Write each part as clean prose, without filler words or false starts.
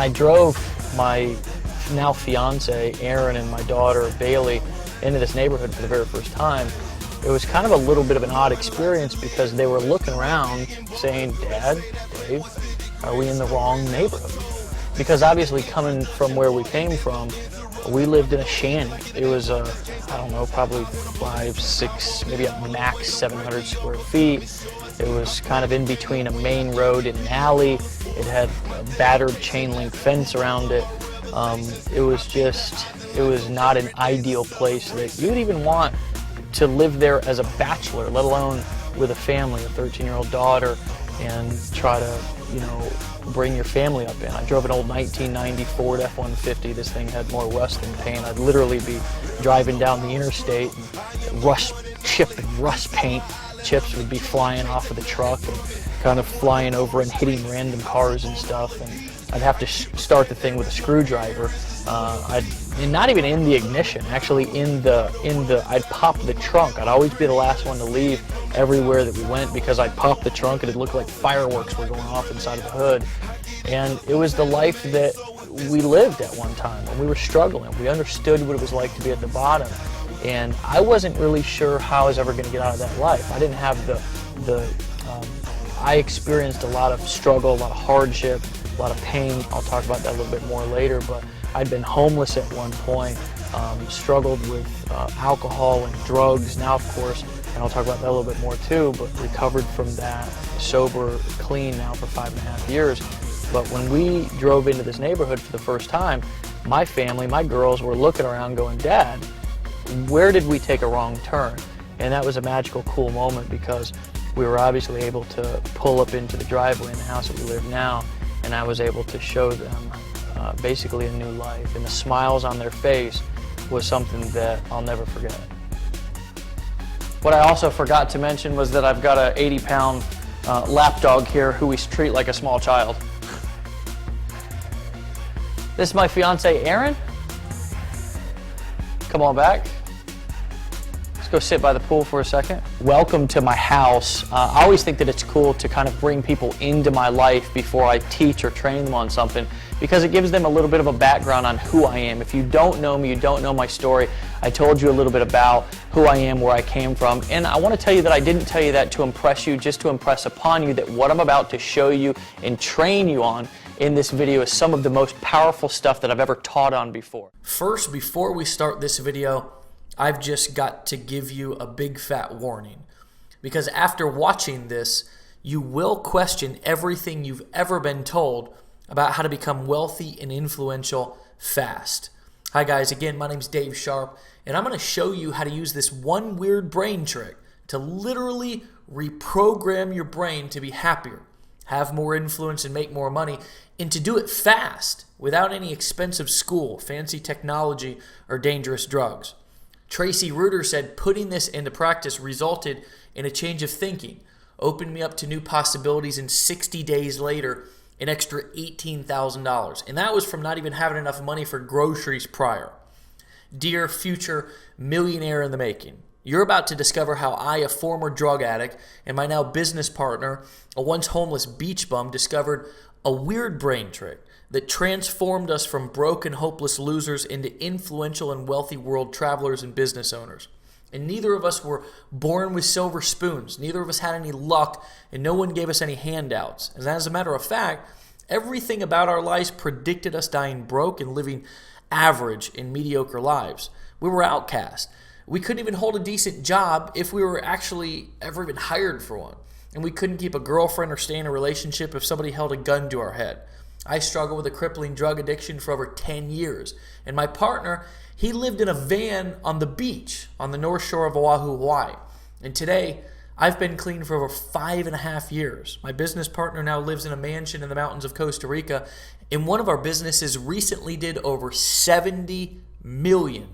I drove my now fiance, Aaron, and my daughter, Bailey, into this neighborhood for the very first time, it was kind of a little bit of an odd experience because they were looking around saying, Dad, Dave, are we in the wrong neighborhood? Because obviously coming from where we came from, we lived in a shanty. It was, I don't know, probably 5, 6, maybe at max 700 square feet. It was kind of in between a main road and an alley. It had a battered chain link fence around it. It was not an ideal place that you would even want to live there as a bachelor, let alone with a family, a 13-year-old daughter, and try to, bring your family up in. I drove an old 1990 Ford F-150. This thing had more rust than paint. I'd literally be driving down the interstate and chip and rust paint chips would be flying off of the truck and kind of flying over and hitting random cars and stuff. And I'd have to start the thing with a screwdriver. And not even in the ignition, actually I'd pop the trunk. I'd always be the last one to leave everywhere that we went because I'd pop the trunk and it looked like fireworks were going off inside of the hood. And it was the life that we lived at one time when we were struggling. We understood what it was like to be at the bottom. And I wasn't really sure how I was ever going to get out of that life. I didn't have I experienced a lot of struggle, a lot of hardship, a lot of pain. I'll talk about that a little bit more later, but I'd been homeless at one point, struggled with alcohol and drugs. Now, of course, and I'll talk about that a little bit more too, but recovered from that, sober, clean now for 5.5 years. But when we drove into this neighborhood for the first time, my family, my girls were looking around going, Dad, where did we take a wrong turn? And that was a magical, cool moment because we were obviously able to pull up into the driveway in the house that we live now, and I was able to show them basically a new life. And the smiles on their face was something that I'll never forget. What I also forgot to mention was that I've got a 80-pound lapdog here who we treat like a small child. This is my fiance, Aaron. Come on back. Let's go sit by the pool for a second. Welcome to my house. I always think that it's cool to kind of bring people into my life before I teach or train them on something because it gives them a little bit of a background on who I am. If you don't know me, you don't know my story, I told you a little bit about who I am, where I came from, and I want to tell you that I didn't tell you that to impress you, just to impress upon you that what I'm about to show you and train you on in this video is some of the most powerful stuff that I've ever taught on before. First, before we start this video, I've just got to give you a big fat warning. Because after watching this, you will question everything you've ever been told about how to become wealthy and influential fast. Hi guys, again, my name's Dave Sharp, and I'm going to show you how to use this one weird brain trick to literally reprogram your brain to be happier, have more influence, and make more money, and to do it fast without any expensive school, fancy technology, or dangerous drugs. Tracy Reuter said putting this into practice resulted in a change of thinking, opened me up to new possibilities, and 60 days later, an extra $18,000. And that was from not even having enough money for groceries prior. Dear future millionaire in the making, you're about to discover how I, a former drug addict, and my now business partner, a once homeless beach bum, discovered a weird brain trick that transformed us from broke and hopeless losers into influential and wealthy world travelers and business owners. And neither of us were born with silver spoons. Neither of us had any luck, and no one gave us any handouts. And as a matter of fact, everything about our lives predicted us dying broke and living average and mediocre lives. We were outcast. We couldn't even hold a decent job if we were actually ever even hired for one. And we couldn't keep a girlfriend or stay in a relationship if somebody held a gun to our head. I struggled with a crippling drug addiction for over 10 years. And my partner, he lived in a van on the beach on the north shore of Oahu, Hawaii. And today, I've been clean for over 5.5 years. My business partner now lives in a mansion in the mountains of Costa Rica. And one of our businesses recently did over $70 million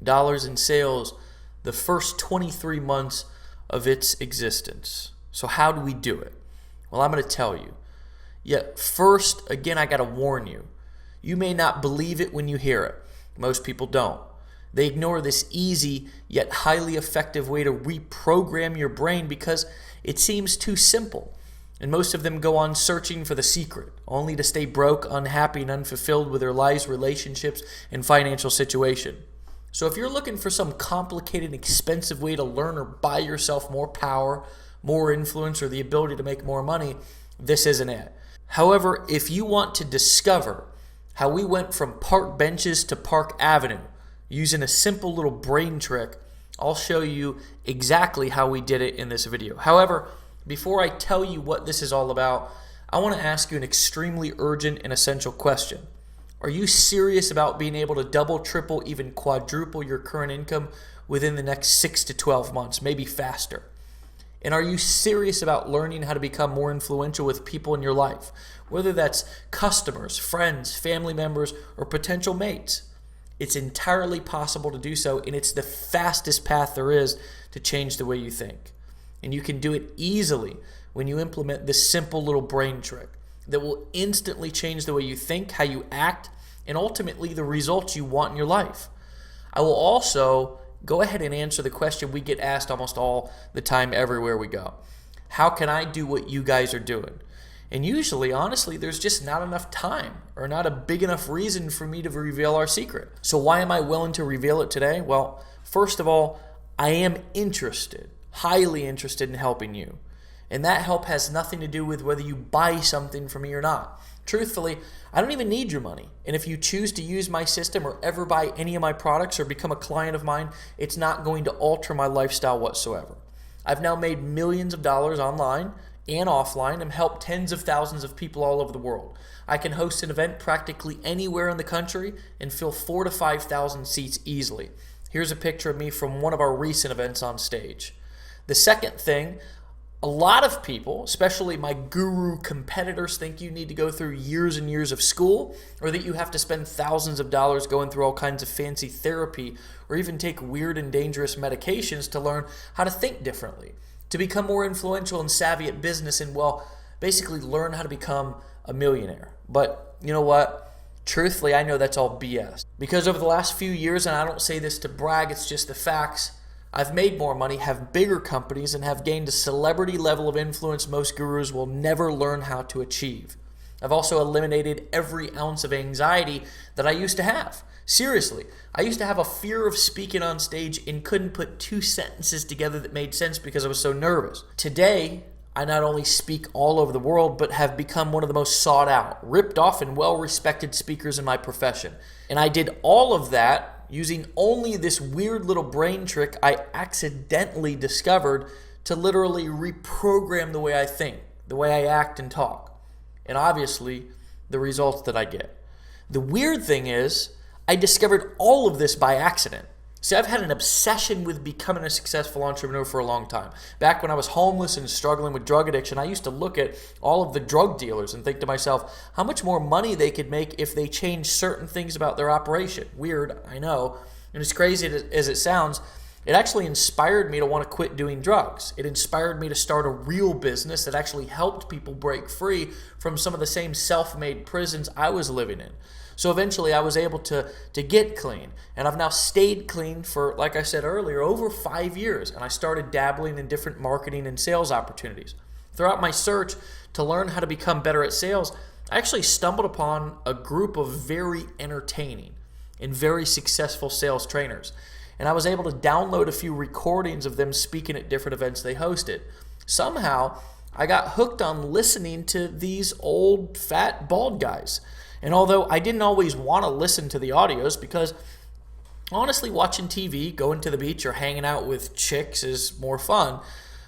in sales the first 23 months of its existence. So how do we do it? Well, I'm going to tell you. Yet first, again, I got to warn you. You may not believe it when you hear it. Most people don't. They ignore this easy yet highly effective way to reprogram your brain because it seems too simple. And most of them go on searching for the secret, only to stay broke, unhappy, and unfulfilled with their lives, relationships, and financial situation. So if you're looking for some complicated, expensive way to learn or buy yourself more power, more influence, or the ability to make more money, this isn't it. However, if you want to discover how we went from park benches to Park Avenue using a simple little brain trick, I'll show you exactly how we did it in this video. However, before I tell you what this is all about, I want to ask you an extremely urgent and essential question. Are you serious about being able to double, triple, even quadruple your current income within the next 6 to 12 months, maybe faster? And are you serious about learning how to become more influential with people in your life, whether that's customers, friends, family members, or potential mates? It's entirely possible to do so, and it's the fastest path there is to change the way you think. And you can do it easily when you implement this simple little brain trick that will instantly change the way you think, how you act, and ultimately the results you want in your life. I will also go ahead and answer the question we get asked almost all the time everywhere we go. How can I do what you guys are doing? And usually, honestly, there's just not enough time or not a big enough reason for me to reveal our secret. So why am I willing to reveal it today? Well, first of all, I am interested, highly interested in helping you. And that help has nothing to do with whether you buy something from me or not. Truthfully, I don't even need your money. And if you choose to use my system or ever buy any of my products or become a client of mine, it's not going to alter my lifestyle whatsoever. I've now made millions of dollars online and offline and helped tens of thousands of people all over the world. I can host an event practically anywhere in the country and fill 4,000 to 5,000 seats easily. Here's a picture of me from one of our recent events on stage. The second thing, a lot of people, especially my guru competitors, think you need to go through years and years of school, or that you have to spend thousands of dollars going through all kinds of fancy therapy, or even take weird and dangerous medications to learn how to think differently, to become more influential and savvy at business, and well, basically learn how to become a millionaire. But you know what? Truthfully, I know that's all BS. Because over the last few years, and I don't say this to brag, it's just the facts, I've made more money, have bigger companies, and have gained a celebrity level of influence most gurus will never learn how to achieve. I've also eliminated every ounce of anxiety that I used to have. Seriously, I used to have a fear of speaking on stage and couldn't put two sentences together that made sense because I was so nervous. Today, I not only speak all over the world, but have become one of the most sought out, ripped off, and well-respected speakers in my profession. And I did all of that using only this weird little brain trick I accidentally discovered to literally reprogram the way I think, the way I act and talk, and obviously the results that I get. The weird thing is, I discovered all of this by accident. See, I've had an obsession with becoming a successful entrepreneur for a long time. Back when I was homeless and struggling with drug addiction, I used to look at all of the drug dealers and think to myself how much more money they could make if they changed certain things about their operation. Weird, I know. And as crazy as it sounds, it actually inspired me to want to quit doing drugs. It inspired me to start a real business that actually helped people break free from some of the same self-made prisons I was living in. So eventually I was able to get clean, and I've now stayed clean for, like I said earlier, over 5 years, and I started dabbling in different marketing and sales opportunities. Throughout my search to learn how to become better at sales, I actually stumbled upon a group of very entertaining and very successful sales trainers, and I was able to download a few recordings of them speaking at different events they hosted. Somehow, I got hooked on listening to these old, fat, bald guys. And although I didn't always want to listen to the audios, because honestly, watching TV, going to the beach, or hanging out with chicks is more fun,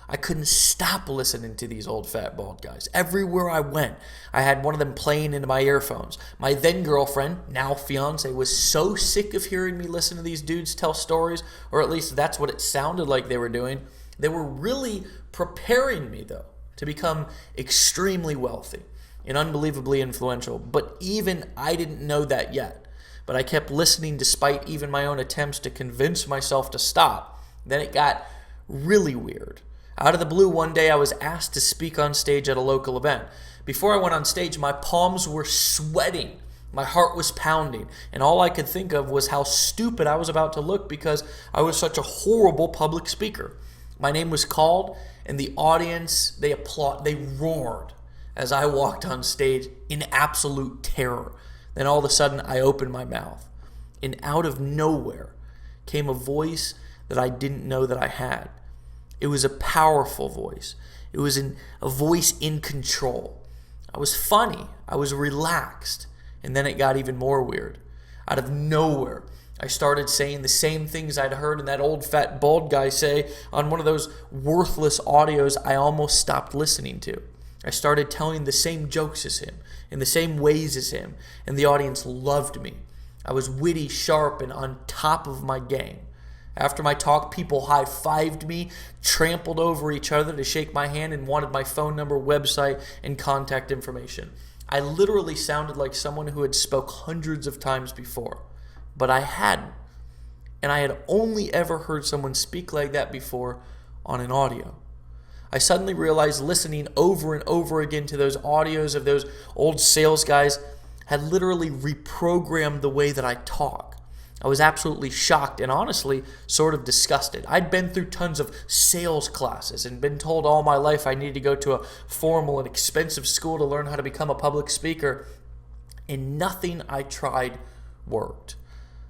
I couldn't stop listening to these old fat bald guys. Everywhere I went, I had one of them playing into my earphones. My then girlfriend, now fiance, was so sick of hearing me listen to these dudes tell stories, or at least that's what it sounded like they were doing. They were really preparing me, though, to become extremely wealthy and unbelievably influential. But even I didn't know that yet. But I kept listening despite even my own attempts to convince myself to stop. Then it got really weird. Out of the blue, one day I was asked to speak on stage at a local event. Before I went on stage, my palms were sweating. My heart was pounding. And all I could think of was how stupid I was about to look because I was such a horrible public speaker. My name was called, And the audience, they roared as I walked on stage in absolute terror. Then all of a sudden, I opened my mouth. And out of nowhere came a voice that I didn't know that I had. It was a powerful voice. It was a voice in control. I was funny. I was relaxed. And then it got even more weird. Out of nowhere, I started saying the same things I'd heard that old fat bald guy say on one of those worthless audios I almost stopped listening to. I started telling the same jokes as him, in the same ways as him, and the audience loved me. I was witty, sharp, and on top of my game. After my talk, people high-fived me, trampled over each other to shake my hand, and wanted my phone number, website, and contact information. I literally sounded like someone who had spoke hundreds of times before, but I hadn't. And I had only ever heard someone speak like that before on an audio. I suddenly realized listening over and over again to those audios of those old sales guys had literally reprogrammed the way that I talk. I was absolutely shocked and honestly sort of disgusted. I'd been through tons of sales classes and been told all my life I needed to go to a formal and expensive school to learn how to become a public speaker, and nothing I tried worked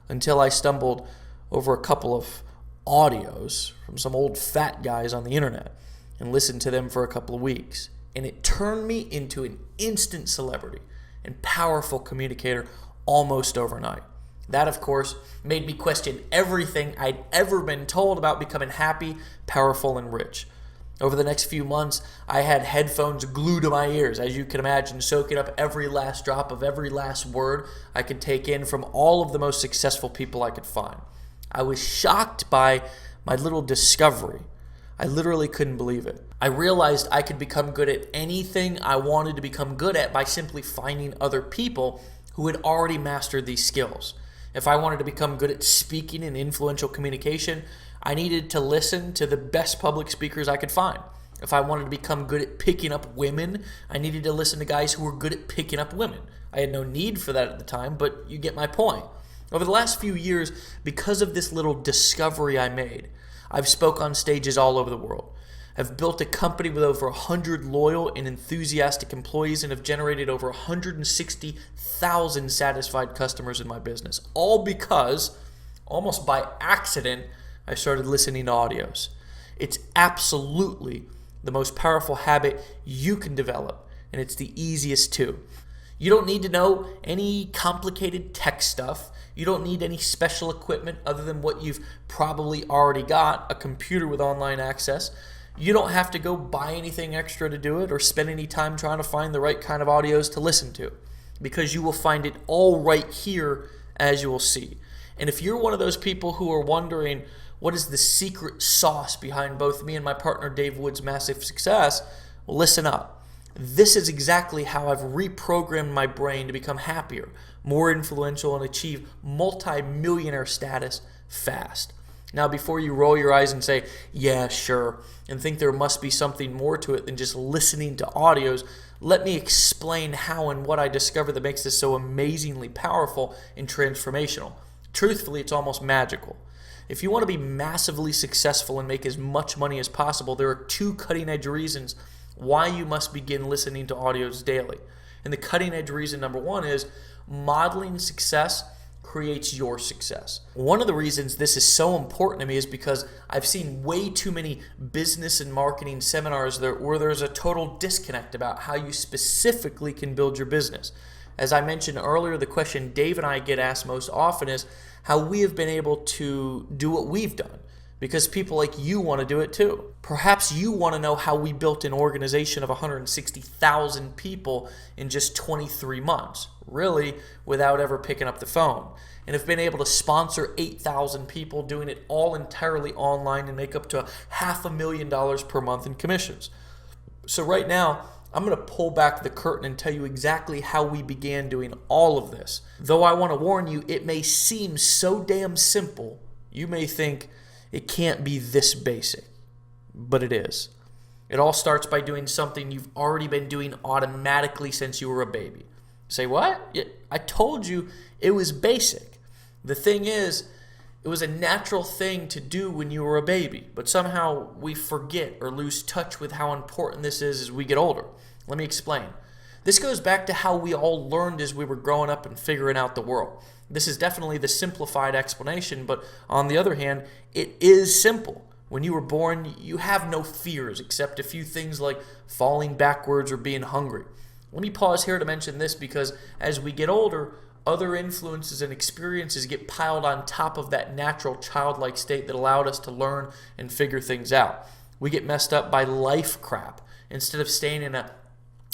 until I stumbled over a couple of audios from some old fat guys on the internet and listened to them for a couple of weeks. And it turned me into an instant celebrity and powerful communicator almost overnight. That, of course, made me question everything I'd ever been told about becoming happy, powerful, and rich. Over the next few months, I had headphones glued to my ears, as you can imagine, soaking up every last drop of every last word I could take in from all of the most successful people I could find. I was shocked by my little discovery. I literally couldn't believe it. I realized I could become good at anything I wanted to become good at by simply finding other people who had already mastered these skills. If I wanted to become good at speaking and influential communication, I needed to listen to the best public speakers I could find. If I wanted to become good at picking up women, I needed to listen to guys who were good at picking up women. I had no need for that at the time, but you get my point. Over the last few years, because of this little discovery I made, I've spoke on stages all over the world. I've built a company with over 100 loyal and enthusiastic employees and have generated over 160,000 satisfied customers in my business. All because, almost by accident, I started listening to audios. It's absolutely the most powerful habit you can develop, and it's the easiest too. You don't need to know any complicated tech stuff. You don't need any special equipment other than what you've probably already got, a computer with online access. You don't have to go buy anything extra to do it or spend any time trying to find the right kind of audios to listen to, because you will find it all right here, as you will see. And if you're one of those people who are wondering what is the secret sauce behind both me and my partner Dave Wood's massive success, well, listen up. This is exactly how I've reprogrammed my brain to become happier, more influential, and achieve multi-millionaire status fast. Now, before you roll your eyes and say, yeah, sure, and think there must be something more to it than just listening to audios, let me explain how and what I discovered that makes this so amazingly powerful and transformational. Truthfully, it's almost magical. If you want to be massively successful and make as much money as possible, there are two cutting-edge reasons why you must begin listening to audios daily. And the cutting-edge reason number one is modeling success creates your success. One of the reasons this is so important to me is because I've seen way too many business and marketing seminars where there's a total disconnect about how you specifically can build your business. As I mentioned earlier, the question Dave and I get asked most often is how we have been able to do what we've done, because people like you want to do it too. Perhaps you want to know how we built an organization of 160,000 people in just 23 months, really without ever picking up the phone, and have been able to sponsor 8,000 people doing it all entirely online and make up to $500,000 per month in commissions. So right now, I'm going to pull back the curtain and tell you exactly how we began doing all of this. Though I want to warn you, it may seem so damn simple, you may think it can't be this basic, but it is. It all starts by doing something you've already been doing automatically since you were a baby. Say, what? I told you it was basic. The thing is, It was a natural thing to do when you were a baby, but somehow we forget or lose touch with how important this is as we get older. Let me explain. This goes back to how we all learned as we were growing up and figuring out the world. This is definitely the simplified explanation, but on the other hand, it is simple. When you were born, you have no fears except a few things like falling backwards or being hungry. Let me pause here to mention this because as we get older, other influences and experiences get piled on top of that natural childlike state that allowed us to learn and figure things out. We get messed up by life crap instead of staying in a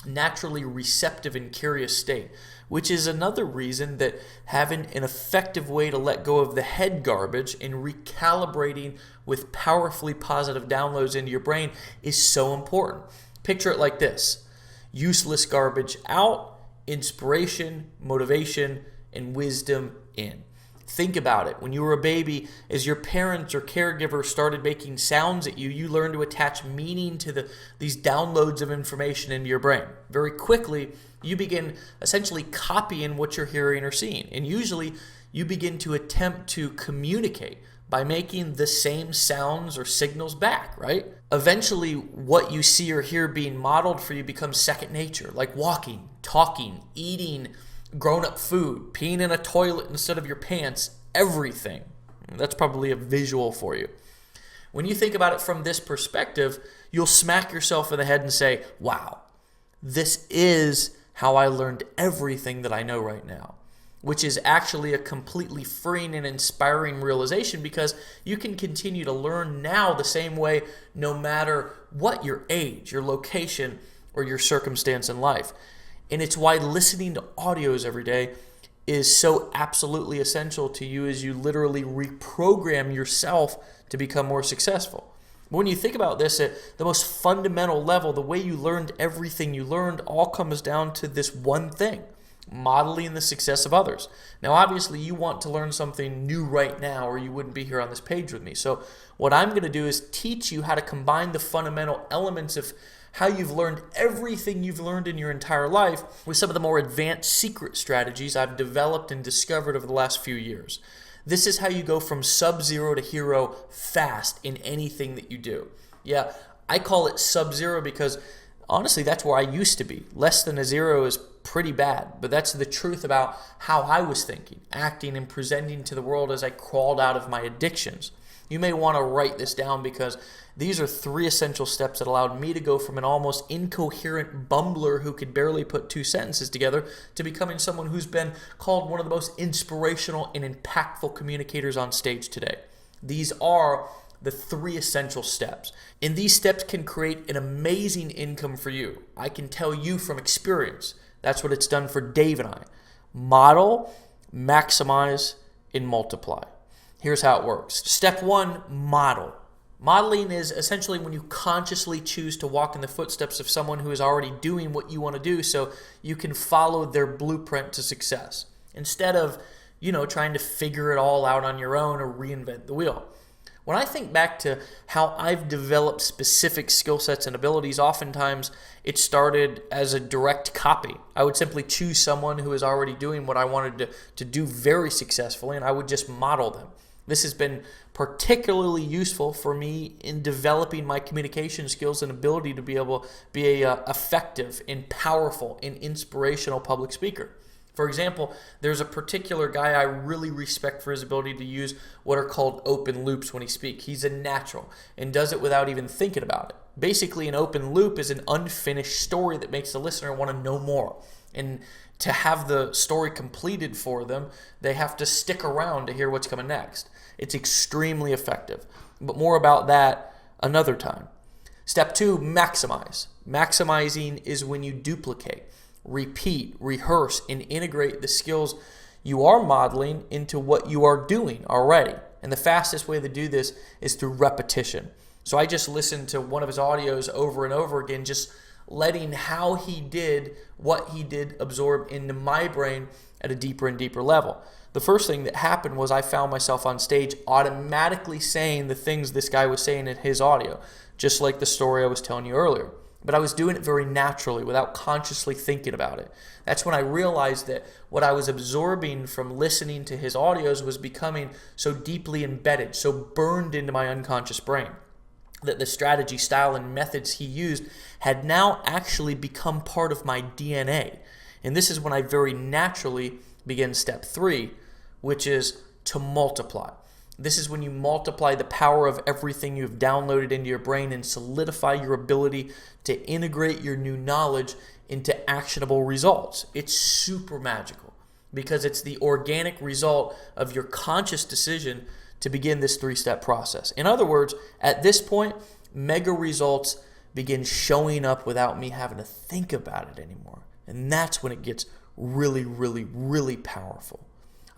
naturally receptive and curious state, which is another reason that having an effective way to let go of the head garbage and recalibrating with powerfully positive downloads into your brain is so important. Picture it like this: useless garbage out, inspiration, motivation, and wisdom in. Think about it. When you were a baby, as your parents or caregivers started making sounds at you, you learned to attach meaning to these downloads of information into your brain. Very quickly, you begin essentially copying what you're hearing or seeing. And usually, you begin to attempt to communicate by making the same sounds or signals back, right? Eventually, what you see or hear being modeled for you becomes second nature, like walking, talking, eating grown-up food, peeing in a toilet instead of your pants, everything. That's probably a visual for you. When you think about it from this perspective, you'll smack yourself in the head and say, wow, this is how I learned everything that I know right now, which is actually a completely freeing and inspiring realization because you can continue to learn now the same way no matter what your age, your location, or your circumstance in life. And it's why listening to audios every day is so absolutely essential to you as you literally reprogram yourself to become more successful. But when you think about this at the most fundamental level, the way you learned everything you learned all comes down to this one thing: modeling the success of others. Now, obviously, you want to learn something new right now or you wouldn't be here on this page with me. So what I'm going to do is teach you how to combine the fundamental elements of how you've learned everything you've learned in your entire life with some of the more advanced secret strategies I've developed and discovered over the last few years. This is how you go from sub-zero to hero fast in anything that you do. Yeah, I call it sub-zero because honestly, that's where I used to be. Less than a zero is pretty bad, but that's the truth about how I was thinking, acting, and presenting to the world as I crawled out of my addictions. You may want to write this down because these are 3 essential steps that allowed me to go from an almost incoherent bumbler who could barely put 2 sentences together to becoming someone who's been called one of the most inspirational and impactful communicators on stage today. These are the 3 essential steps. And these steps can create an amazing income for you. I can tell you from experience, that's what it's done for Dave and I. Model, maximize, and multiply. Here's how it works. Step 1, model. Modeling is essentially when you consciously choose to walk in the footsteps of someone who is already doing what you want to do so you can follow their blueprint to success instead of, trying to figure it all out on your own or reinvent the wheel. When I think back to how I've developed specific skill sets and abilities, oftentimes it started as a direct copy. I would simply choose someone who is already doing what I wanted to do very successfully, and I would just model them. This has been particularly useful for me in developing my communication skills and ability to be able to be a effective and powerful and inspirational public speaker. For example, there's a particular guy I really respect for his ability to use what are called open loops when he speaks. He's a natural and does it without even thinking about it. Basically, an open loop is an unfinished story that makes the listener want to know more. And to have the story completed for them, they have to stick around to hear what's coming next. It's extremely effective. But more about that another time. Step 2, maximize. Maximizing is when you duplicate, repeat, rehearse, and integrate the skills you are modeling into what you are doing already. And the fastest way to do this is through repetition. So I just listened to one of his audios over and over again, just letting how he did what he did absorb into my brain at a deeper and deeper level. The first thing that happened was I found myself on stage automatically saying the things this guy was saying in his audio, just like the story I was telling you earlier. but I was doing it very naturally without consciously thinking about it. That's when I realized that what I was absorbing from listening to his audios was becoming so deeply embedded, so burned into my unconscious brain, that the strategy, style, and methods he used had now actually become part of my DNA. And this is when I very naturally begin step 3, which is to multiply. This is when you multiply the power of everything you've downloaded into your brain and solidify your ability to integrate your new knowledge into actionable results. It's super magical because it's the organic result of your conscious decision to begin this 3-step process. In other words, at this point, mega results begin showing up without me having to think about it anymore. And that's when it gets really, really, really powerful.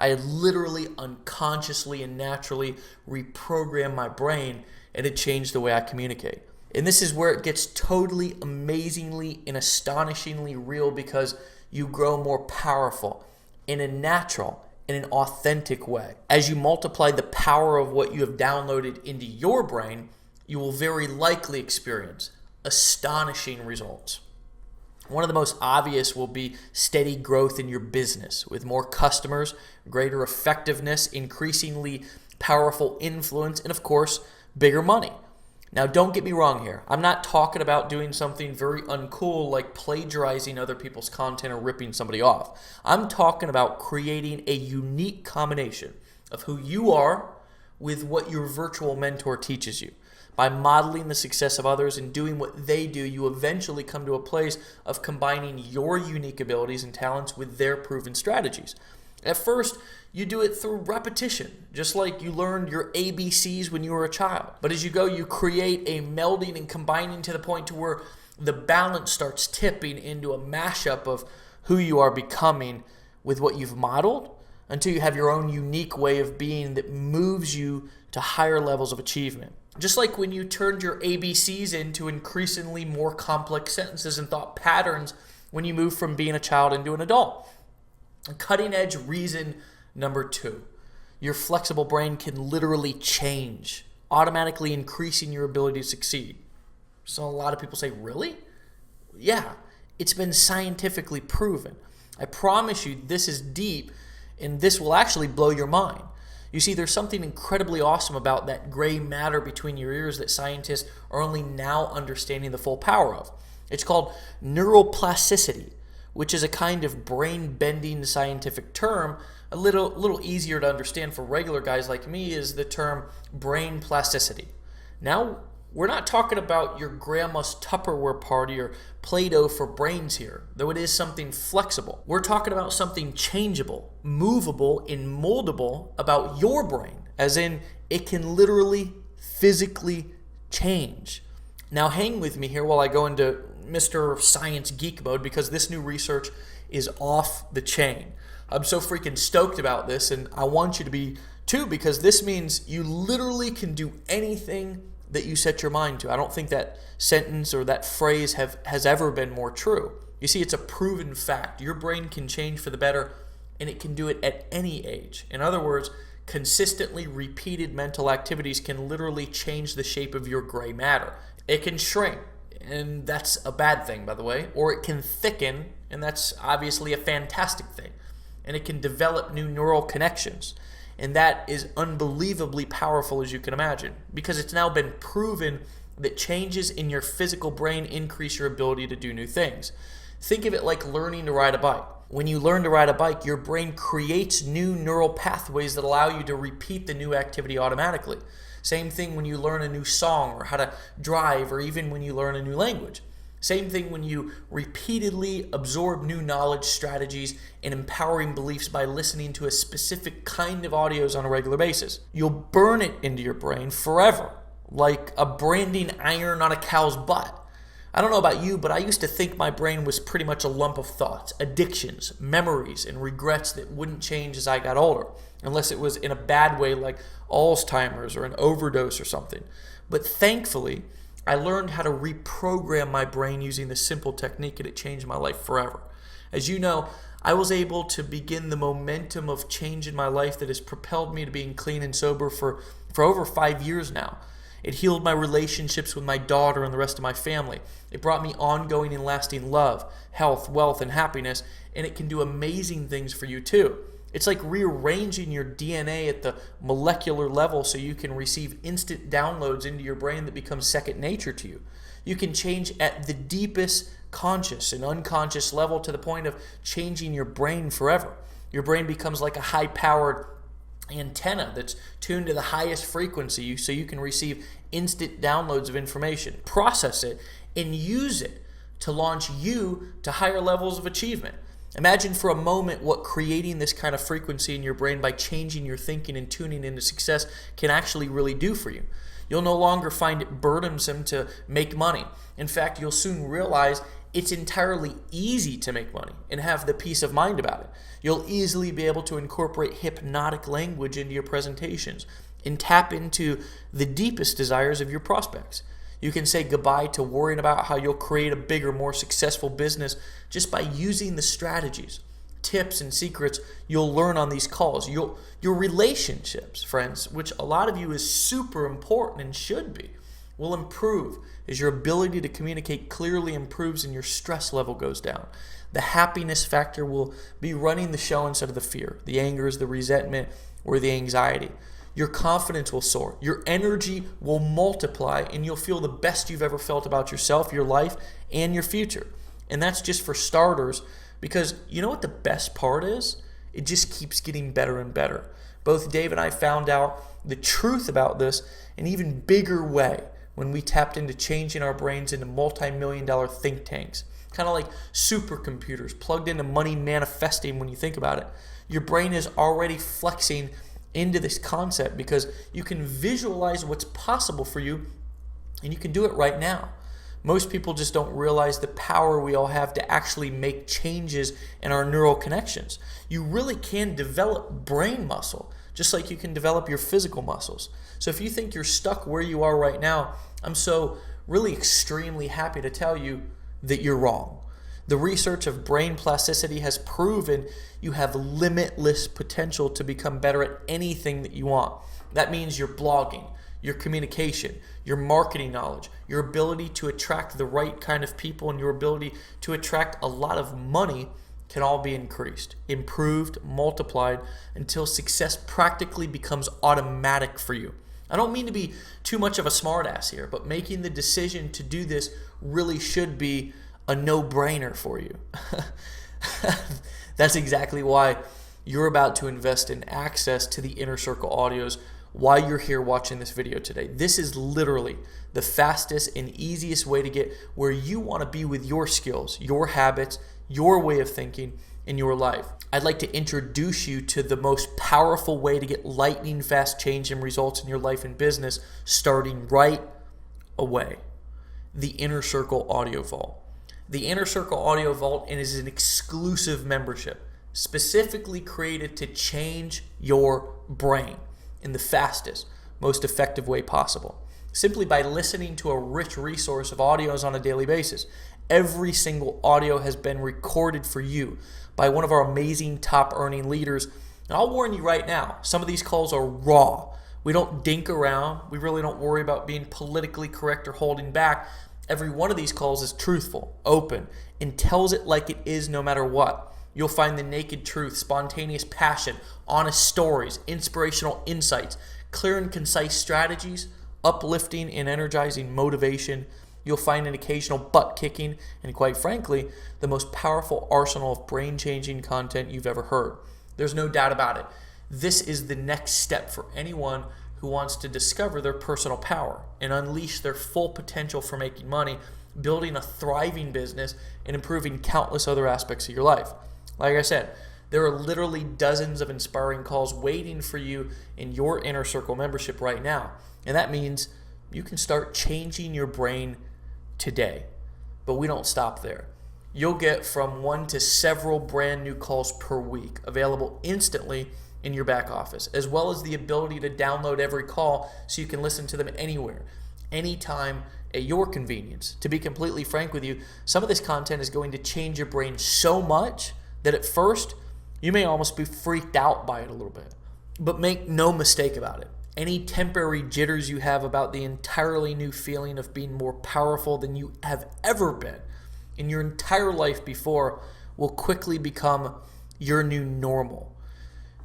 I had literally unconsciously and naturally reprogrammed my brain, and it changed the way I communicate. And this is where it gets totally amazingly and astonishingly real, because you grow more powerful in a natural, in an authentic way. As you multiply the power of what you have downloaded into your brain, you will very likely experience astonishing results. One of the most obvious will be steady growth in your business with more customers, greater effectiveness, increasingly powerful influence, and of course, bigger money. Now, don't get me wrong here. I'm not talking about doing something very uncool like plagiarizing other people's content or ripping somebody off. I'm talking about creating a unique combination of who you are with what your virtual mentor teaches you. By modeling the success of others and doing what they do, you eventually come to a place of combining your unique abilities and talents with their proven strategies. At first, you do it through repetition, just like you learned your ABCs when you were a child. But as you go, you create a melding and combining to the point to where the balance starts tipping into a mashup of who you are becoming with what you've modeled, until you have your own unique way of being that moves you to higher levels of achievement. Just like when you turned your ABCs into increasingly more complex sentences and thought patterns when you move from being a child into an adult. Cutting edge reason number 2. Your flexible brain can literally change, automatically increasing your ability to succeed. So a lot of people say, really? Yeah, it's been scientifically proven. I promise you this is deep, and this will actually blow your mind. You see, there's something incredibly awesome about that gray matter between your ears that scientists are only now understanding the full power of. It's called neuroplasticity, which is a kind of brain-bending scientific term. A little easier to understand for regular guys like me is the term brain plasticity. Now, we're not talking about your grandma's Tupperware party or Play-Doh for brains here, though it is something flexible. We're talking about something changeable, movable, and moldable about your brain, as in it can literally, physically change. Now hang with me here while I go into Mr. Science Geek mode, because this new research is off the chain. I'm so freaking stoked about this, and I want you to be too, because this means you literally can do anything that you set your mind to. I don't think that sentence or that phrase has ever been more true. You see, it's a proven fact. Your brain can change for the better, and it can do it at any age. In other words, consistently repeated mental activities can literally change the shape of your gray matter. It can shrink, and that's a bad thing, by the way, or it can thicken, and that's obviously a fantastic thing. And it can develop new neural connections. And that is unbelievably powerful, as you can imagine, because it's now been proven that changes in your physical brain increase your ability to do new things. Think of it like learning to ride a bike. When you learn to ride a bike, your brain creates new neural pathways that allow you to repeat the new activity automatically. Same thing when you learn a new song or how to drive, or even when you learn a new language. Same thing when you repeatedly absorb new knowledge, strategies, and empowering beliefs by listening to a specific kind of audios on a regular basis. You'll burn it into your brain forever, like a branding iron on a cow's butt. I don't know about you, but I used to think my brain was pretty much a lump of thoughts, addictions, memories, and regrets that wouldn't change as I got older, unless it was in a bad way like Alzheimer's or an overdose or something. But thankfully, I learned how to reprogram my brain using this simple technique, and it changed my life forever. As you know, I was able to begin the momentum of change in my life that has propelled me to being clean and sober for over 5 years now. It healed my relationships with my daughter and the rest of my family. It brought me ongoing and lasting love, health, wealth, and happiness, and it can do amazing things for you too. It's like rearranging your DNA at the molecular level so you can receive instant downloads into your brain that become second nature to you. You can change at the deepest conscious and unconscious level to the point of changing your brain forever. Your brain becomes like a high-powered antenna that's tuned to the highest frequency so you can receive instant downloads of information, process it, and use it to launch you to higher levels of achievement. Imagine for a moment what creating this kind of frequency in your brain by changing your thinking and tuning into success can actually really do for you. You'll no longer find it burdensome to make money. In fact, you'll soon realize it's entirely easy to make money and have the peace of mind about it. You'll easily be able to incorporate hypnotic language into your presentations and tap into the deepest desires of your prospects. You can say goodbye to worrying about how you'll create a bigger, more successful business just by using the strategies, tips, and secrets you'll learn on these calls. Your relationships, friends, which a lot of you is super important and should be, will improve as your ability to communicate clearly improves and your stress level goes down. The happiness factor will be running the show instead of the fear, the anger, the resentment, or the anxiety. Your confidence will soar. Your energy will multiply, and you'll feel the best you've ever felt about yourself, your life, and your future. And that's just for starters, because you know what the best part is? It just keeps getting better and better. Both Dave and I found out the truth about this in an even bigger way when we tapped into changing our brains into multi-million-dollar think tanks. Kind of like supercomputers plugged into money manifesting when you think about it. Your brain is already flexing into this concept because you can visualize what's possible for you and you can do it right now. Most people just don't realize the power we all have to actually make changes in our neural connections. You really can develop brain muscle just like you can develop your physical muscles. So if you think you're stuck where you are right now, I'm so really extremely happy to tell you that you're wrong. The research of brain plasticity has proven you have limitless potential to become better at anything that you want. That means your blogging, your communication, your marketing knowledge, your ability to attract the right kind of people, and your ability to attract a lot of money can all be increased, improved, multiplied until success practically becomes automatic for you. I don't mean to be too much of a smartass here, but making the decision to do this really should be a no-brainer for you. That's exactly why you're about to invest in access to the Inner Circle audios while you're here watching this video today. This is literally the fastest and easiest way to get where you want to be with your skills, your habits, your way of thinking in your life. I'd like to introduce you to the most powerful way to get lightning fast change and results in your life and business starting right away. The Inner Circle Audio Vault. The Inner Circle Audio Vault is an exclusive membership specifically created to change your brain in the fastest, most effective way possible. Simply by listening to a rich resource of audios on a daily basis. Every single audio has been recorded for you by one of our amazing top earning leaders. And I'll warn you right now, some of these calls are raw. We don't dink around. We really don't worry about being politically correct or holding back. Every one of these calls is truthful, open, and tells it like it is no matter what. You'll find the naked truth, spontaneous passion, honest stories, inspirational insights, clear and concise strategies, uplifting and energizing motivation. You'll find an occasional butt-kicking and, quite frankly, the most powerful arsenal of brain-changing content you've ever heard. There's no doubt about it. This is the next step for anyone who wants to discover their personal power and unleash their full potential for making money, building a thriving business, and improving countless other aspects of your life. Like I said, there are literally dozens of inspiring calls waiting for you in your Inner Circle membership right now. And that means you can start changing your brain today. But we don't stop there. You'll get from 1 to several brand new calls per week, available instantly in your back office, as well as the ability to download every call so you can listen to them anywhere, anytime, at your convenience. To be completely frank with you, some of this content is going to change your brain so much that at first you may almost be freaked out by it a little bit. But make no mistake about it, any temporary jitters you have about the entirely new feeling of being more powerful than you have ever been in your entire life before will quickly become your new normal.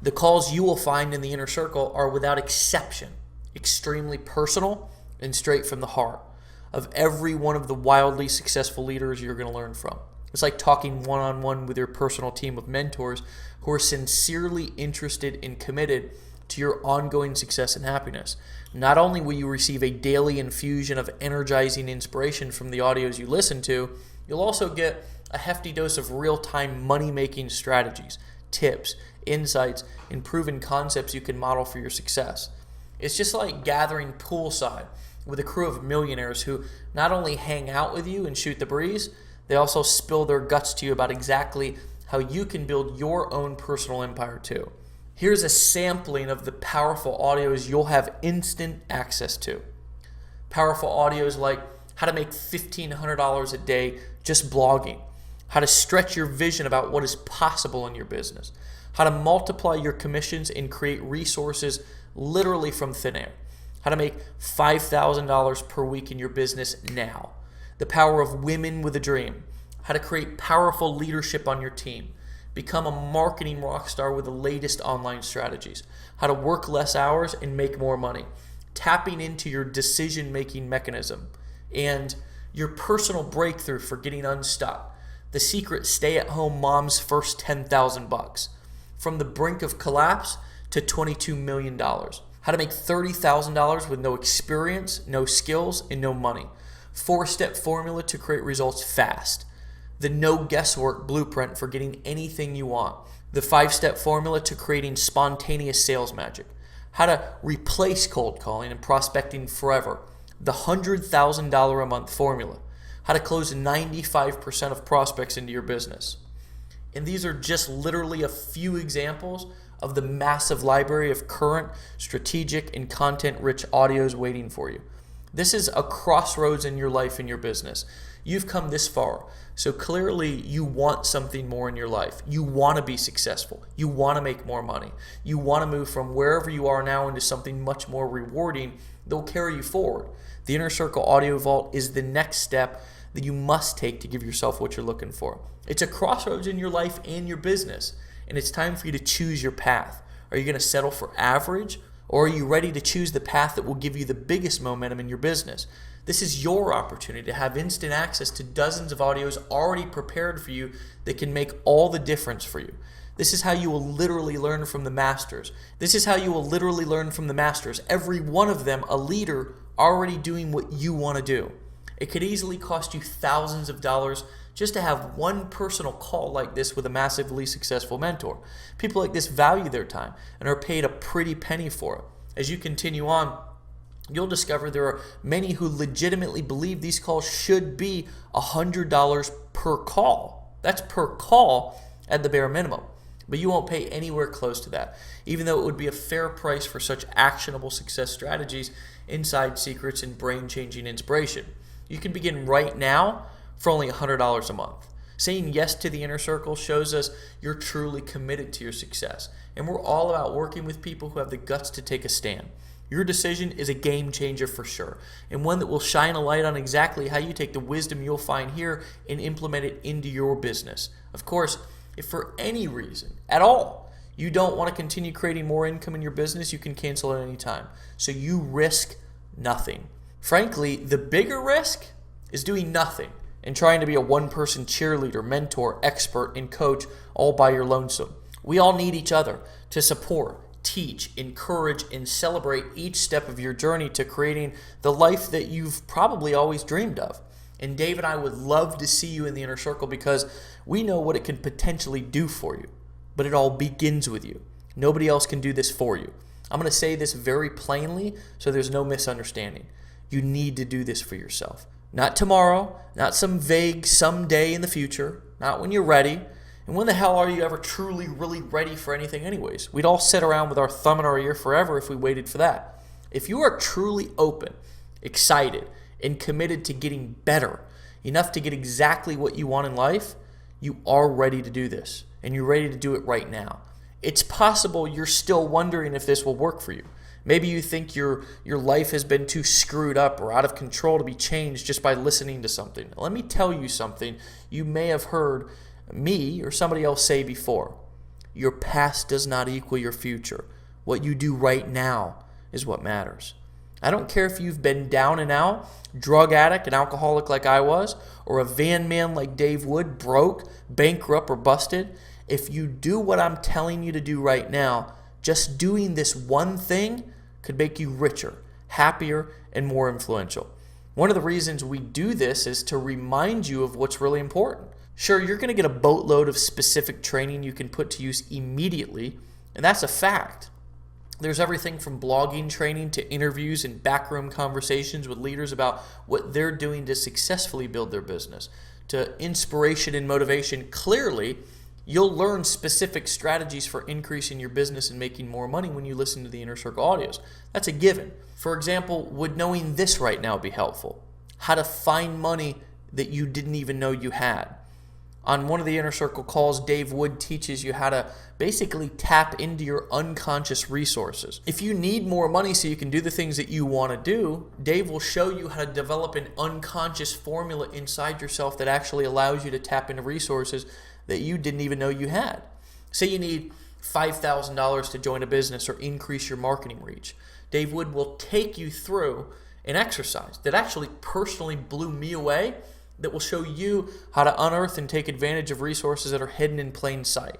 The calls you will find in the inner circle are without exception extremely personal and straight from the heart of every one of the wildly successful leaders you're going to learn from. It's like talking one-on-one with your personal team of mentors who are sincerely interested and committed to your ongoing success and happiness. Not only will you receive a daily infusion of energizing inspiration from the audios you listen to, you'll also get a hefty dose of real-time money-making strategies, tips, insights, and proven concepts you can model for your success. It's just like gathering poolside with a crew of millionaires who not only hang out with you and shoot the breeze, they also spill their guts to you about exactly how you can build your own personal empire too. Here's a sampling of the powerful audios you'll have instant access to. Powerful audios like how to make $1,500 a day just blogging, how to stretch your vision about what is possible in your business, how to multiply your commissions and create resources literally from thin air, how to make $5,000 per week in your business now, the power of women with a dream, how to create powerful leadership on your team, become a marketing rock star with the latest online strategies, how to work less hours and make more money, tapping into your decision-making mechanism, and your personal breakthrough for getting unstuck, the secret stay-at-home mom's first $10,000, from the brink of collapse to $22 million, how to make $30,000 with no experience, no skills, and no money, 4-step formula to create results fast, the no guesswork blueprint for getting anything you want, the 5-step formula to creating spontaneous sales magic, how to replace cold calling and prospecting forever, the $100,000 a month formula, how to close 95% of prospects into your business. And these are just literally a few examples of the massive library of current, strategic, and content-rich audios waiting for you. This is a crossroads in your life and your business. You've come this far, so clearly you want something more in your life. You want to be successful. You want to make more money. You want to move from wherever you are now into something much more rewarding that will carry you forward. The Inner Circle Audio Vault is the next step that you must take to give yourself what you're looking for. It's a crossroads in your life and your business, and it's time for you to choose your path. Are you going to settle for average, or are you ready to choose the path that will give you the biggest momentum in your business? This is your opportunity to have instant access to dozens of audios already prepared for you that can make all the difference for you. This is how you will literally learn from the masters. Every one of them a leader already doing what you want to do. It could easily cost you thousands of dollars just to have one personal call like this with a massively successful mentor. People like this value their time and are paid a pretty penny for it. As you continue on, you'll discover there are many who legitimately believe these calls should be $100 per call. That's per call at the bare minimum. But you won't pay anywhere close to that, even though it would be a fair price for such actionable success strategies, inside secrets, and brain-changing inspiration. You can begin right now for only $100 a month. Saying yes to the Inner Circle shows us you're truly committed to your success, and we're all about working with people who have the guts to take a stand. Your decision is a game changer for sure, and one that will shine a light on exactly how you take the wisdom you'll find here and implement it into your business. Of course, if for any reason at all you don't want to continue creating more income in your business, you can cancel at any time. So you risk nothing. Frankly, the bigger risk is doing nothing and trying to be a one-person cheerleader, mentor, expert, and coach all by your lonesome. We all need each other to support, teach, encourage, and celebrate each step of your journey to creating the life that you've probably always dreamed of. And Dave and I would love to see you in the Inner Circle because we know what it can potentially do for you. But it all begins with you. Nobody else can do this for you. I'm going to say this very plainly so there's no misunderstanding. You need to do this for yourself. Not tomorrow, not some vague someday in the future, not when you're ready. And when the hell are you ever truly, really ready for anything anyways? We'd all sit around with our thumb in our ear forever if we waited for that. If you are truly open, excited, and committed to getting better, enough to get exactly what you want in life, you are ready to do this. And you're ready to do it right now. It's possible you're still wondering if this will work for you. Maybe you think your life has been too screwed up or out of control to be changed just by listening to something. Let me tell you something you may have heard me or somebody else say before. Your past does not equal your future. What you do right now is what matters. I don't care if you've been down and out, drug addict and alcoholic like I was, or a van man like Dave Wood, broke, bankrupt, or busted. If you do what I'm telling you to do right now, just doing this one thing could make you richer, happier, and more influential. One of the reasons we do this is to remind you of what's really important. Sure, you're going to get a boatload of specific training you can put to use immediately, and that's a fact. There's everything from blogging training to interviews and backroom conversations with leaders about what they're doing to successfully build their business, to inspiration and motivation. Clearly, you'll learn specific strategies for increasing your business and making more money when you listen to the Inner Circle audios. That's a given. For example, would knowing this right now be helpful? How to find money that you didn't even know you had. On one of the Inner Circle calls, Dave Wood teaches you how to basically tap into your unconscious resources. If you need more money so you can do the things that you want to do, Dave will show you how to develop an unconscious formula inside yourself that actually allows you to tap into resources that you didn't even know you had. Say you need $5,000 to join a business or increase your marketing reach. Dave Wood will take you through an exercise that actually personally blew me away, that will show you how to unearth and take advantage of resources that are hidden in plain sight.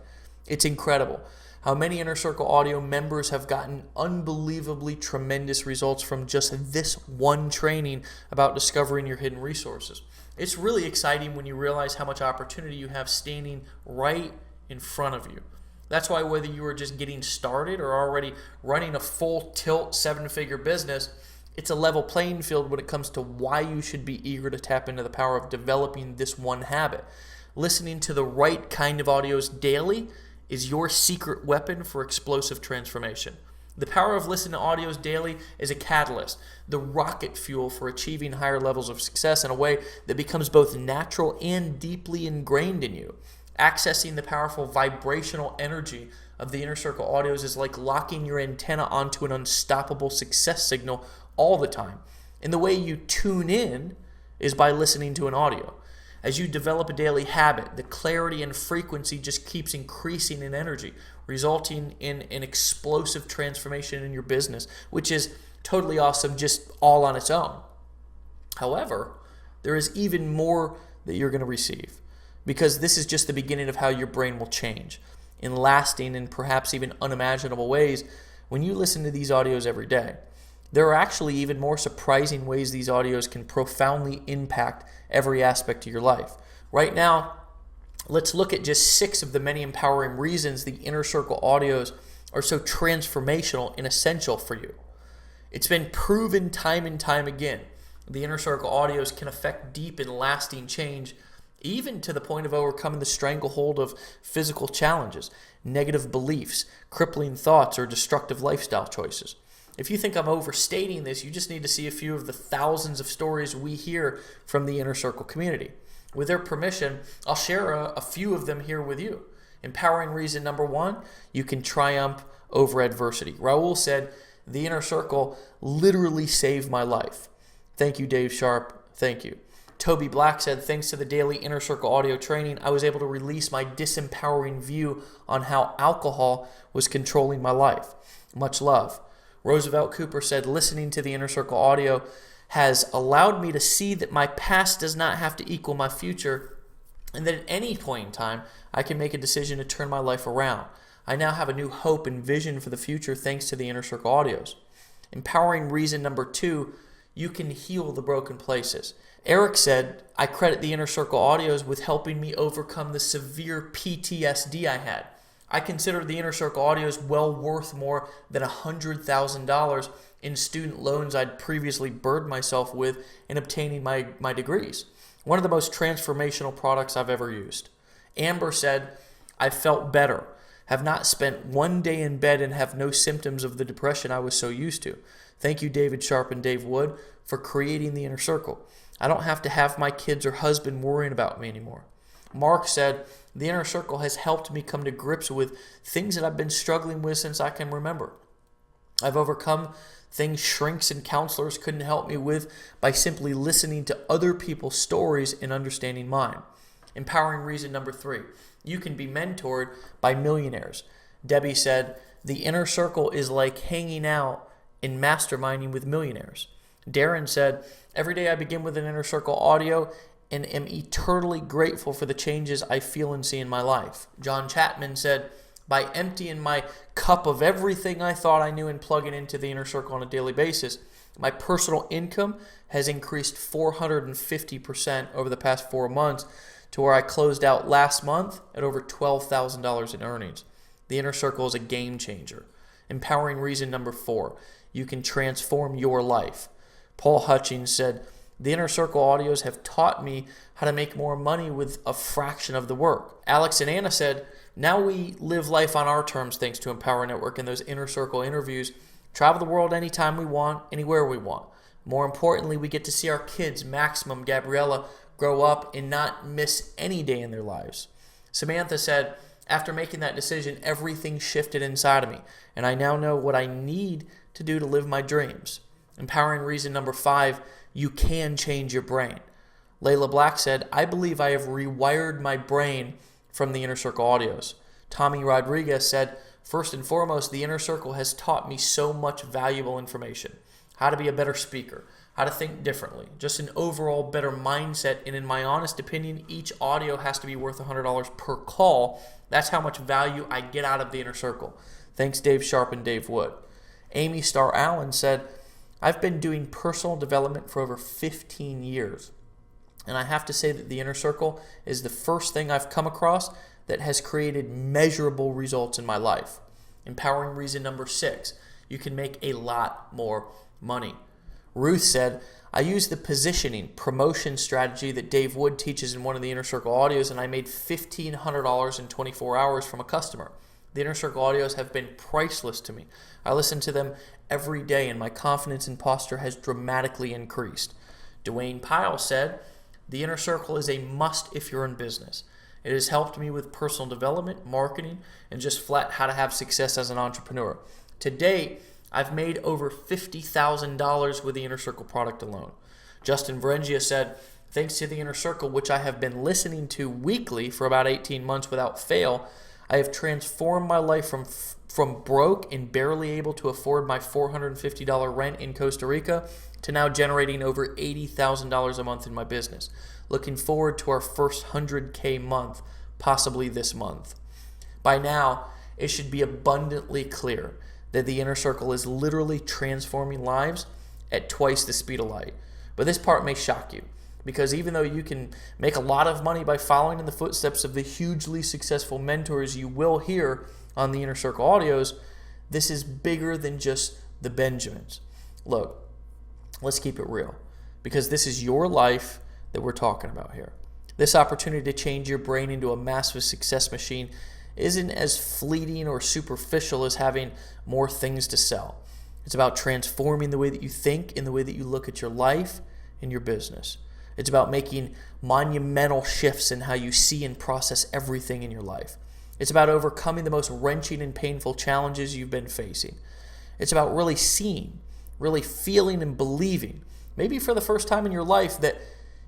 It's incredible how many Inner Circle audio members have gotten unbelievably tremendous results from just this one training about discovering your hidden resources. It's really exciting when you realize how much opportunity you have standing right in front of you. That's why whether you are just getting started or already running a full tilt 7-figure business, it's a level playing field when it comes to why you should be eager to tap into the power of developing this one habit. Listening to the right kind of audios daily is your secret weapon for explosive transformation. The power of listening to audios daily is a catalyst, the rocket fuel for achieving higher levels of success in a way that becomes both natural and deeply ingrained in you. Accessing the powerful vibrational energy of the Inner Circle audios is like locking your antenna onto an unstoppable success signal all the time. And the way you tune in is by listening to an audio. As you develop a daily habit, the clarity and frequency just keeps increasing in energy, resulting in an explosive transformation in your business, which is totally awesome just all on its own. However, there is even more that you're going to receive, because this is just the beginning of how your brain will change in lasting and perhaps even unimaginable ways when you listen to these audios every day. There are actually even more surprising ways these audios can profoundly impact every aspect of your life. Right now, let's look at just 6 of the many empowering reasons the Inner Circle audios are so transformational and essential for you. It's been proven time and time again. The Inner Circle audios can affect deep and lasting change, even to the point of overcoming the stranglehold of physical challenges, negative beliefs, crippling thoughts, or destructive lifestyle choices. If you think I'm overstating this, you just need to see a few of the thousands of stories we hear from the Inner Circle community. With their permission, I'll share a few of them here with you. Empowering reason number 1, you can triumph over adversity. Raul said, the Inner Circle literally saved my life. Thank you, Dave Sharp. Thank you. Toby Black said, thanks to the daily Inner Circle audio training, I was able to release my disempowering view on how alcohol was controlling my life. Much love. Roosevelt Cooper said, listening to the Inner Circle audio has allowed me to see that my past does not have to equal my future, and that at any point in time, I can make a decision to turn my life around. I now have a new hope and vision for the future thanks to the Inner Circle audios. Empowering reason number 2, you can heal the broken places. Eric said, I credit the Inner Circle audios with helping me overcome the severe PTSD I had. I consider the Inner Circle audios well worth more than $100,000 in student loans I'd previously burdened myself with in obtaining my degrees. One of the most transformational products I've ever used. Amber said, I felt better, have not spent one day in bed, and have no symptoms of the depression I was so used to. Thank you, David Sharp and Dave Wood, for creating the Inner Circle. I don't have to have my kids or husband worrying about me anymore. Mark said, the Inner Circle has helped me come to grips with things that I've been struggling with since I can remember. I've overcome things shrinks and counselors couldn't help me with by simply listening to other people's stories and understanding mine. Empowering reason number 3. You can be mentored by millionaires. Debbie said, the inner circle is like hanging out and masterminding with millionaires. Darren said, every day I begin with an inner circle audio and am eternally grateful for the changes I feel and see in my life. John Chapman said, by emptying my cup of everything I thought I knew and plugging into the inner circle on a daily basis, my personal income has increased 450% over the past 4 months to where I closed out last month at over $12,000 in earnings. The inner circle is a game changer. Empowering reason number 4, you can transform your life. Paul Hutchings said, the inner circle audios have taught me how to make more money with a fraction of the work. Alex and Anna said, now we live life on our terms thanks to Empower Network and those inner circle interviews. Travel the world anytime we want, anywhere we want. More importantly, we get to see our kids, Maximum, Gabriella, grow up and not miss any day in their lives. Samantha said, after making that decision, everything shifted inside of me, and I now know what I need to do to live my dreams. Empowering reason number 5, you can change your brain. Layla Black said, I believe I have rewired my brain from the Inner Circle audios. Tommy Rodriguez said, first and foremost, the Inner Circle has taught me so much valuable information. How to be a better speaker, how to think differently, just an overall better mindset, and in my honest opinion, each audio has to be worth $100 per call. That's how much value I get out of the Inner Circle. Thanks Dave Sharp and Dave Wood. Amy Starr Allen said, I've been doing personal development for over 15 years. And I have to say that the Inner Circle is the first thing I've come across that has created measurable results in my life. Empowering reason number 6, you can make a lot more money. Ruth said, I used the positioning promotion strategy that Dave Wood teaches in one of the Inner Circle audios, and I made $1,500 in 24 hours from a customer. The Inner Circle audios have been priceless to me. I listen to them every day, and my confidence and posture has dramatically increased. Dwayne Pyle said, the Inner Circle is a must if you're in business. It has helped me with personal development, marketing, and just flat how to have success as an entrepreneur. To date, I've made over $50,000 with the Inner Circle product alone. Justin Varengia said, thanks to the Inner Circle, which I have been listening to weekly for about 18 months without fail, I have transformed my life from broke and barely able to afford my $450 rent in Costa Rica to now generating over $80,000 a month in my business. Looking forward to our first 100K month, possibly this month. By now, it should be abundantly clear that the Inner Circle is literally transforming lives at twice the speed of light. But this part may shock you, because even though you can make a lot of money by following in the footsteps of the hugely successful mentors you will hear on the Inner Circle audios, this is bigger than just the Benjamins. Look, let's keep it real, because this is your life that we're talking about here. This opportunity to change your brain into a massive success machine isn't as fleeting or superficial as having more things to sell. It's about transforming the way that you think and the way that you look at your life and your business. It's about making monumental shifts in how you see and process everything in your life. It's about overcoming the most wrenching and painful challenges you've been facing. It's about really seeing, really feeling and believing, maybe for the first time in your life, that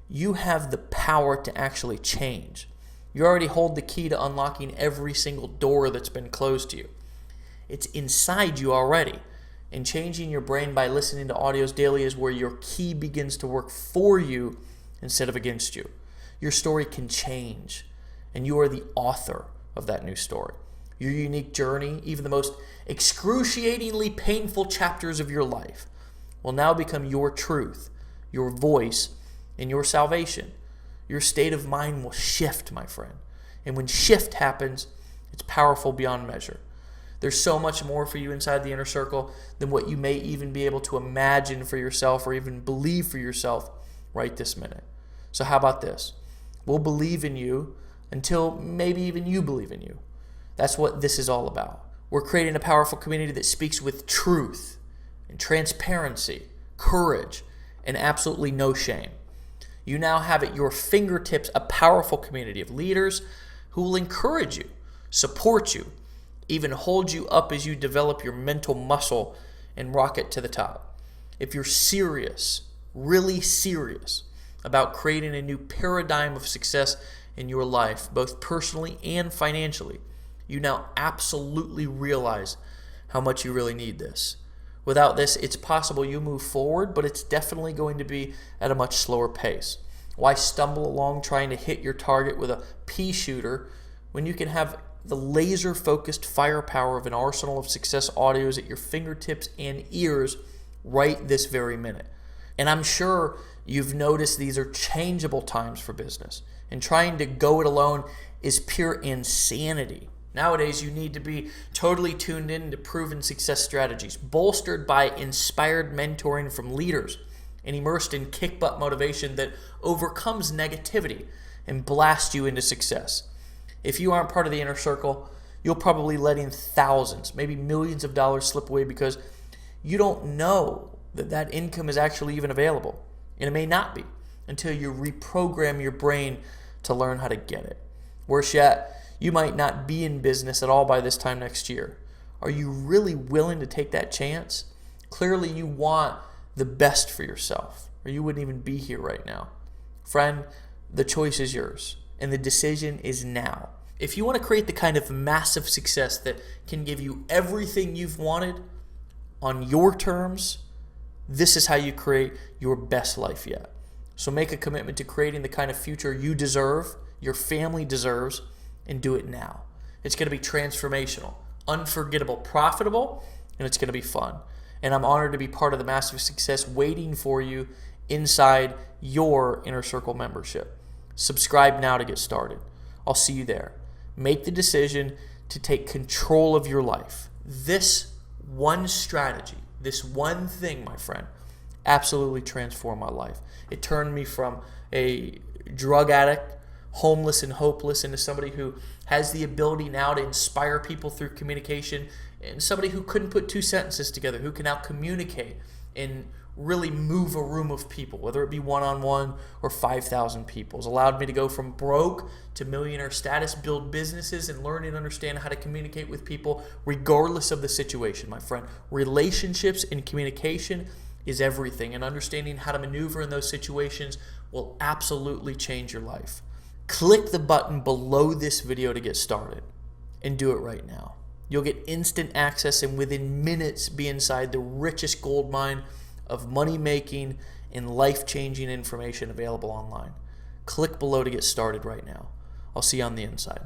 you have the power to actually change. You already hold the key to unlocking every single door that's been closed to you. It's inside you already. And changing your brain by listening to audios daily is where your key begins to work for you instead of against you. Your story can change, and you are the author of that new story. Your unique journey, even the most excruciatingly painful chapters of your life, will now become your truth, your voice, and your salvation. Your state of mind will shift, my friend. And when shift happens, it's powerful beyond measure. There's so much more for you inside the Inner Circle than what you may even be able to imagine for yourself or even believe for yourself right this minute. So how about this? We'll believe in you until maybe even you believe in you. That's what this is all about. We're creating a powerful community that speaks with truth and transparency, courage, and absolutely no shame. You now have at your fingertips a powerful community of leaders who will encourage you, support you, even hold you up as you develop your mental muscle and rocket to the top. If you're serious, really serious about creating a new paradigm of success in your life, both personally and financially, you now absolutely realize how much you really need this. Without this, it's possible you move forward, but it's definitely going to be at a much slower pace. Why stumble along trying to hit your target with a pea shooter when you can have the laser-focused firepower of an arsenal of success audios at your fingertips and ears right this very minute? And I'm sure you've noticed these are changeable times for business, and trying to go it alone is pure insanity. Nowadays, you need to be totally tuned in to proven success strategies, bolstered by inspired mentoring from leaders, and immersed in kick-butt motivation that overcomes negativity and blasts you into success. If you aren't part of the inner circle, you'll probably letting thousands, maybe millions of dollars slip away because you don't know that that income is actually even available. And it may not be until you reprogram your brain to learn how to get it. Worse yet, you might not be in business at all by this time next year. Are you really willing to take that chance? Clearly you want the best for yourself, or you wouldn't even be here right now. Friend, the choice is yours, and the decision is now. If you want to create the kind of massive success that can give you everything you've wanted on your terms, this is how you create your best life yet. So make a commitment to creating the kind of future you deserve, your family deserves, and do it now. It's going to be transformational, unforgettable, profitable, and it's going to be fun. And I'm honored to be part of the massive success waiting for you inside your Inner Circle membership. Subscribe now to get started. I'll see you there. Make the decision to take control of your life. This one strategy, this one thing, my friend, absolutely transformed my life. It turned me from a drug addict, homeless and hopeless, into somebody who has the ability now to inspire people through communication, and somebody who couldn't put two sentences together, who can now communicate and really move a room of people, whether it be one-on-one or 5,000 people. It's allowed me to go from broke to millionaire status, build businesses, and learn and understand how to communicate with people regardless of the situation, my friend. Relationships and communication is everything, and understanding how to maneuver in those situations will absolutely change your life. Click the button below this video to get started, and do it right now. You'll get instant access and within minutes be inside the richest gold mine of money-making and life-changing information available online. Click below to get started right now. I'll see you on the inside.